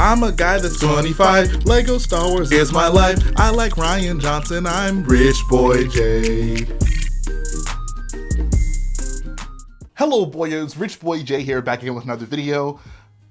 I'm a guy that's 25. Lego Star Wars is my life. I like Rian Johnson. I'm Rich Boy J. Hello boyos, Rich Boy J here, back again with another video.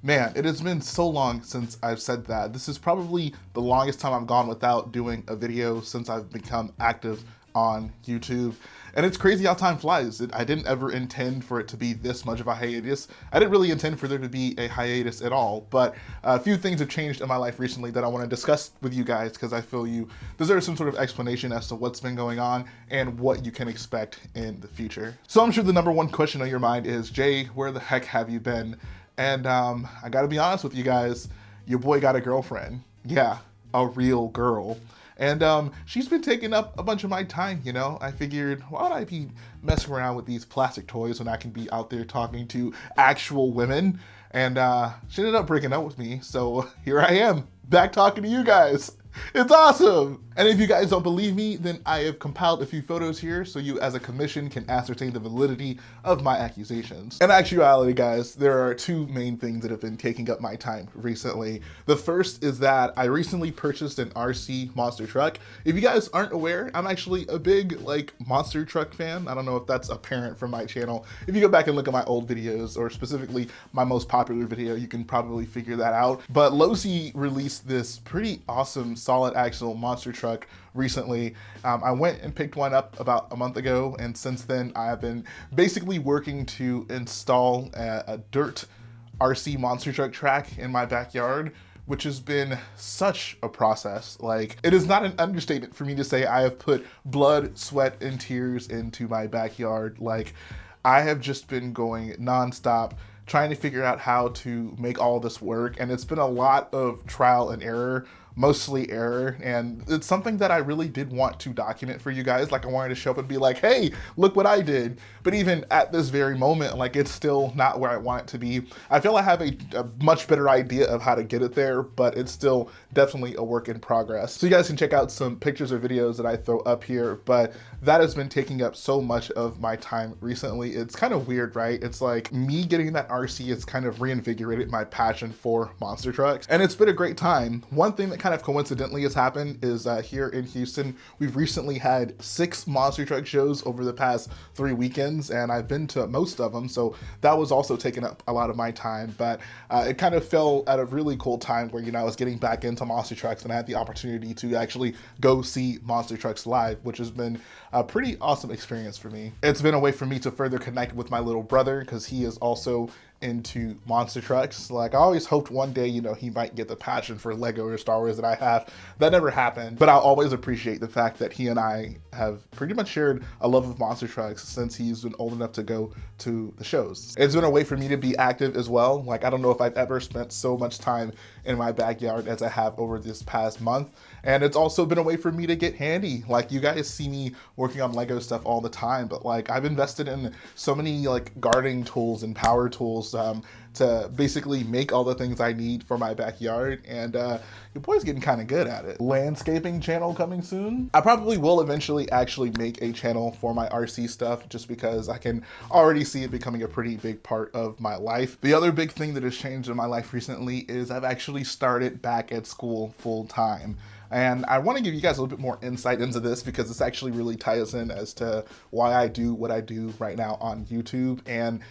Man, it has been so long since I've said that. This is probably the longest time I've gone without doing a video since I've become active on YouTube. And it's crazy how time flies. I didn't ever intend for it to be this much of a hiatus. I didn't really intend for there to be a hiatus at all, but a few things have changed in my life recently that I want to discuss with you guys because I feel you deserve some sort of explanation as to what's been going on and what you can expect in the future. So I'm sure the number one question on your mind is, Jay, where the heck have you been? And I gotta be honest with you guys, your boy got a girlfriend. Yeah, a real girl. And she's been taking up a bunch of my time, you know? I figured, why would I be messing around with these plastic toys when I can be out there talking to actual women? And she ended up breaking up with me, so here I am, back talking to you guys. It's awesome! And if you guys don't believe me, then I have compiled a few photos here so you as a commission can ascertain the validity of my accusations. In actuality, guys, there are two main things that have been taking up my time recently. The first is that I recently purchased an RC monster truck. If you guys aren't aware, I'm actually a big monster truck fan. I don't know if that's apparent from my channel. If you go back and look at my old videos, or specifically my most popular video, you can probably figure that out. But Losi released this pretty awesome solid axle monster truck recently. I went and picked one up about a month ago, and since then I have been basically working to install a dirt RC monster truck track in my backyard, which has been such a process. Like, it is not an understatement for me to say I have put blood, sweat, and tears into my backyard. Like, I have just been going nonstop trying to figure out how to make all this work, and it's been a lot of trial and error, mostly error, and it's something that I really did want to document for you guys. Like, I wanted to show up and be like, hey, look what I did. But even at this very moment, like, it's still not where I want it to be. I feel I have a much better idea of how to get it there, but it's still definitely a work in progress. So you guys can check out some pictures or videos that I throw up here, but that has been taking up so much of my time recently. It's kind of weird, right? It's like me getting that RC has kind of reinvigorated my passion for monster trucks, and it's been a great time. One thing that kind of coincidentally has happened is here in Houston, we've recently had 6 monster truck shows over the past 3 weekends, and I've been to most of them, so that was also taking up a lot of my time. But it kind of fell at a really cool time where, you know, I was getting back into monster trucks and I had the opportunity to actually go see monster trucks live, which has been a pretty awesome experience for me. It's been a way for me to further connect with my little brother because he is also into monster trucks. Like, I always hoped one day, you know, he might get the passion for Lego or Star Wars that I have. That never happened, but I'll always appreciate the fact that he and I have pretty much shared a love of monster trucks since he's been old enough to go to the shows. It's been a way for me to be active as well. Like, I don't know if I've ever spent so much time in my backyard as I have over this past month. And it's also been a way for me to get handy. Like, you guys see me working on Lego stuff all the time, but like, I've invested in so many like gardening tools and power tools to basically make all the things I need for my backyard, and your boy's getting kind of good at it. Landscaping channel coming soon. I probably will eventually actually make a channel for my RC stuff just because I can already see it becoming a pretty big part of my life. The other big thing that has changed in my life recently is I've actually started back at school full time. And I want to give you guys a little bit more insight into this because this actually really ties in as to why I do what I do right now on YouTube. And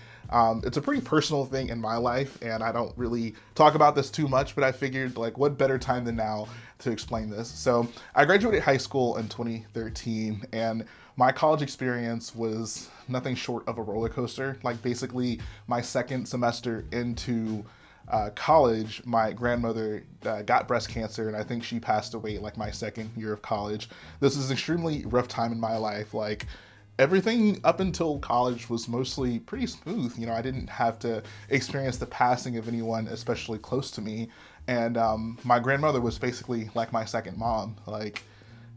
it's a pretty personal thing in my life, and I don't really talk about this too much, but I figured, like, what better time than now to explain this. So I graduated high school in 2013, and my college experience was nothing short of a roller coaster. Like, basically my second semester into college, my grandmother got breast cancer, and I think she passed away like my second year of college. This is an extremely rough time in my life. Like, everything up until college was mostly pretty smooth. You know, I didn't have to experience the passing of anyone especially close to me. And my grandmother was basically like my second mom. Like,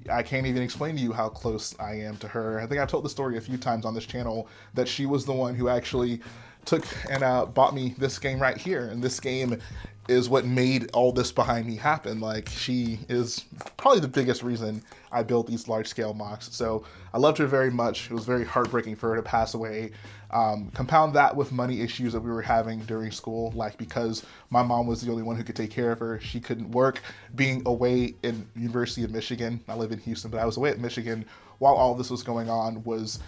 I can't even explain to you how close I am to her. I think I've told the story a few times on this channel that she was the one who actually took and bought me this game right here. And this game is what made all this behind me happen. Like, she is probably the biggest reason I built these large scale mocks. So I loved her very much. It was very heartbreaking for her to pass away. Compound that with money issues that we were having during school, like because my mom was the only one who could take care of her. She couldn't work. Being away in University of Michigan, I live in Houston, but I was away at Michigan while all this was going on, was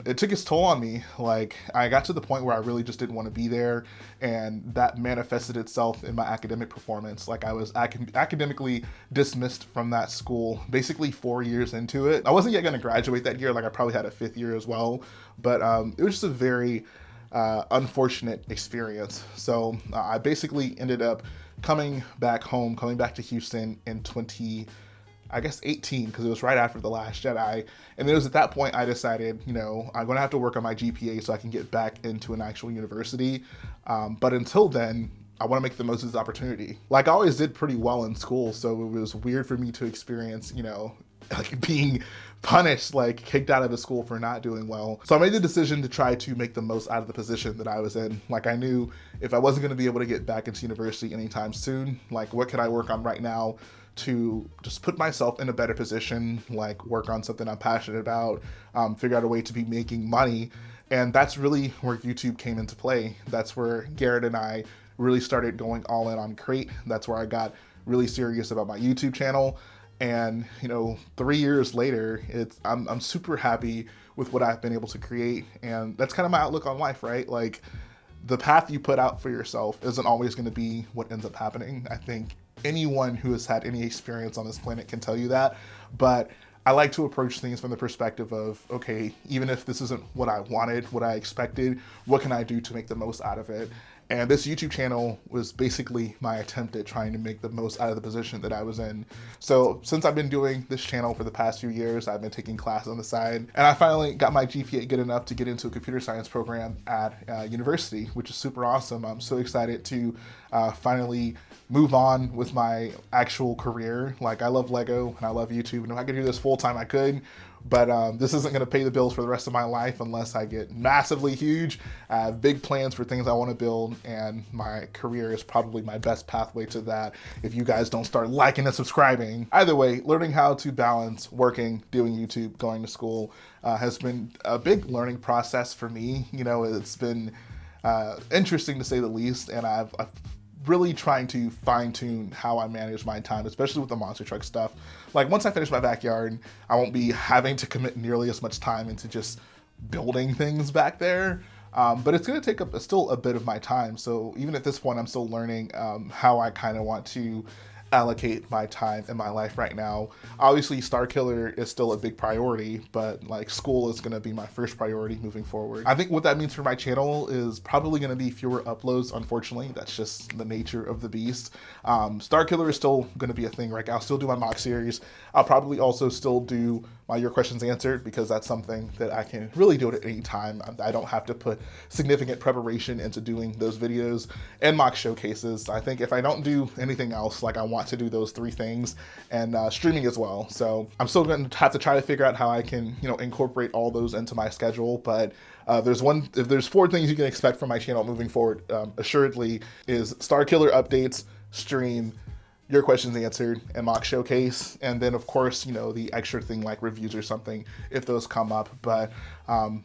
it took its toll on me. Like, I got to the point where I really just didn't want to be there, and that manifested itself in my academic performance. Like, I was academically dismissed from that school basically 4 years into it. I wasn't yet going to graduate that year. Like, I probably had a 5th year as well, but it was just a very unfortunate experience. So I basically ended up coming back home, coming back to Houston in 18, because it was right after The Last Jedi. And it was at that point I decided, you know, I'm gonna have to work on my GPA so I can get back into an actual university. But until then, I want to make the most of this opportunity. Like, I always did pretty well in school, so it was weird for me to experience, you know, like being punished, like kicked out of the school for not doing well. So I made the decision to try to make the most out of the position that I was in. Like, I knew if I wasn't going to be able to get back into university anytime soon, like, what could I work on right now to just put myself in a better position, like work on something I'm passionate about, figure out a way to be making money. And that's really where YouTube came into play. That's where Garrett and I really started going all in on Crate. That's where I got really serious about my YouTube channel. And, you know, 3 years later, I'm super happy with what I've been able to create. And that's kind of my outlook on life, right? Like, the path you put out for yourself isn't always going to be what ends up happening. I think anyone who has had any experience on this planet can tell you that. But I like to approach things from the perspective of, okay, even if this isn't what I wanted, what I expected, what can I do to make the most out of it? And this YouTube channel was basically my attempt at trying to make the most out of the position that I was in. So since I've been doing this channel for the past few years, I've been taking classes on the side, and I finally got my GPA good enough to get into a computer science program at university, which is super awesome. I'm so excited to finally move on with my actual career. Like, I love Lego and I love YouTube, and if I could do this full time, I could. But this isn't going to pay the bills for the rest of my life unless I get massively huge. I have big plans for things I want to build, and my career is probably my best pathway to that if you guys don't start liking and subscribing. Either way, learning how to balance working, doing YouTube, going to school has been a big learning process for me. You know, it's been interesting to say the least, and I've really trying to fine-tune how I manage my time, especially with the monster truck stuff. Like, once I finish my backyard, I won't be having to commit nearly as much time into just building things back there. But it's going to take up still a bit of my time. So even at this point, I'm still learning how I kind of want to allocate my time in my life right now. Obviously, Starkiller is still a big priority, but like, school is going to be my first priority moving forward. I think what that means for my channel is probably going to be fewer uploads. Unfortunately, that's just the nature of the beast. Starkiller is still going to be a thing. Like, I'll still do my mock series. I'll probably also still do my Your Questions Answered, because that's something that I can really do it at any time. I don't have to put significant preparation into doing those videos and mock showcases. I think if I don't do anything else, like, I want to do those 3 things, and streaming as well. So I'm still going to have to try to figure out how I can, you know, incorporate all those into my schedule. But if there's 4 things you can expect from my channel moving forward, assuredly, is Starkiller updates, stream, Your Questions Answered, and mock showcase. And then, of course, you know, the extra thing like reviews or something if those come up. But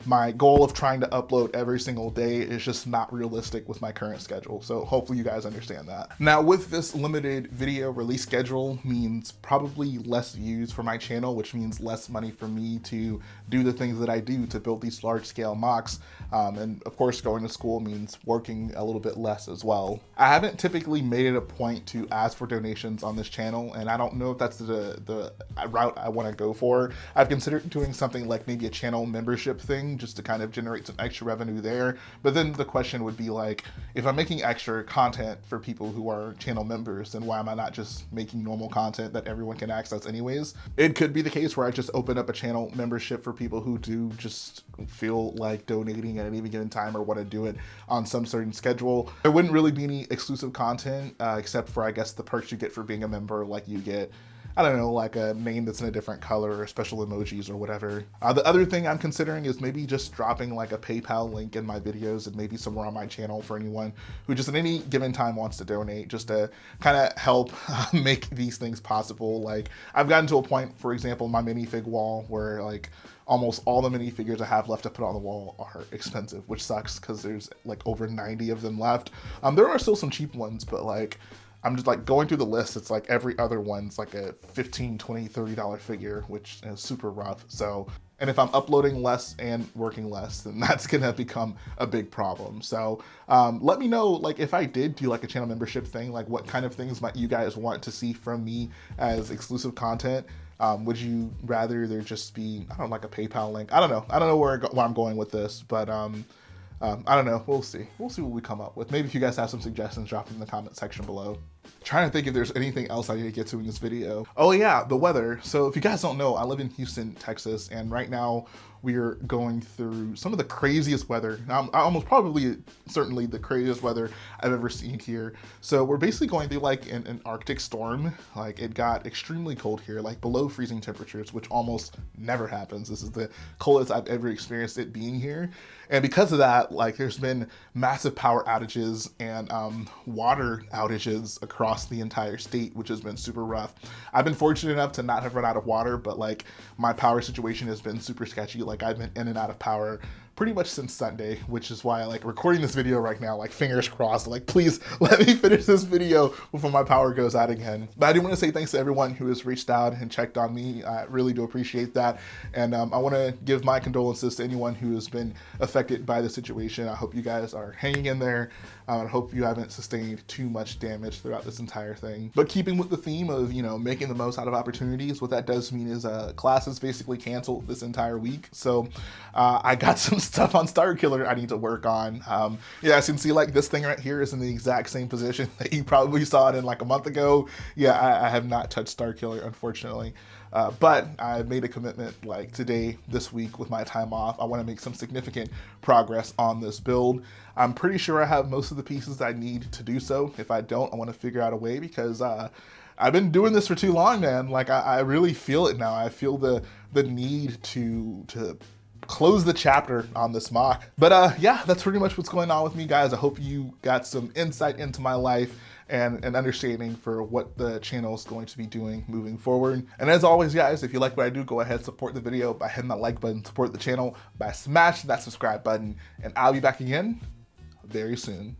my goal of trying to upload every single day is just not realistic with my current schedule. So hopefully you guys understand that. Now, with this limited video release schedule means probably less views for my channel, which means less money for me to do the things that I do to build these large scale mocks. And of course, going to school means working a little bit less as well. I haven't typically made it a point to ask for donations on this channel, and I don't know if that's the route I want to go for. I've considered doing something like maybe a channel membership thing just to kind of generate some extra revenue there. But then the question would be, like, if I'm making extra content for people who are channel members, then why am I not just making normal content that everyone can access anyways? It could be the case where I just open up a channel membership for people who do just feel like donating at any given time or want to do it on some certain schedule. There wouldn't really be any exclusive content except for, I guess, the perks you get for being a member. Like, you get I don't know, like a name that's in a different color or special emojis or whatever. The other thing I'm considering is maybe just dropping like a PayPal link in my videos and maybe somewhere on my channel for anyone who just at any given time wants to donate, just to kind of help make these things possible. Like I've gotten to a point, for example, my minifig wall where like almost all the minifigures I have left to put on the wall are expensive, which sucks because there's like over 90 of them left. There are still some cheap ones, but like I'm just like going through the list. It's like every other one's like a $15, $20, $30 figure, which is super rough. So, and if I'm uploading less and working less, then that's gonna become a big problem. So let me know, like if I did do like a channel membership thing, like what kind of things might you guys want to see from me as exclusive content? Would you rather there just be, I don't know, like a PayPal link? I don't know where I'm going with this, but I don't know. We'll see. We'll see what we come up with. Maybe if you guys have some suggestions, drop them in the comment section below. Trying to think if there's anything else I need to get to in this video. Oh yeah, the weather. So if you guys don't know, I live in Houston, Texas, and right now we're going through some of the craziest weather. Almost probably, certainly the craziest weather I've ever seen here. So we're basically going through like an Arctic storm. Like it got extremely cold here, like below freezing temperatures, which almost never happens. This is the coldest I've ever experienced it being here. And because of that, like there's been massive power outages and water outages across the entire state, which has been super rough. I've been fortunate enough to not have run out of water, but like my power situation has been super sketchy. Like I've been in and out of power pretty much since Sunday, which is why I like recording this video right now, like fingers crossed, like please let me finish this video before my power goes out again. But I do want to say thanks to everyone who has reached out and checked on me. I really do appreciate that. And I want to give my condolences to anyone who has been affected by the situation. I hope you guys are hanging in there. I hope you haven't sustained too much damage throughout this entire thing. But keeping with the theme of, you know, making the most out of opportunities, what that does mean is classes basically canceled this entire week. So I got some stuff on Starkiller I need to work on. Yeah, as you can see, like this thing right here is in the exact same position that you probably saw it in like a month ago. Yeah, I have not touched Starkiller, unfortunately. But I made a commitment like today, this week with my time off. I want to make some significant progress on this build. I'm pretty sure I have most of the pieces I need to do so. If I don't, I want to figure out a way because I've been doing this for too long, man. Like I really feel it now. I feel the need to close the chapter on this MOC. But yeah, that's pretty much what's going on with me, guys. I hope you got some insight into my life and an understanding for what the channel is going to be doing moving forward. And as always, guys, if you like what I do, go ahead, support the video by hitting that like button, support the channel by smashing that subscribe button, and I'll be back again very soon.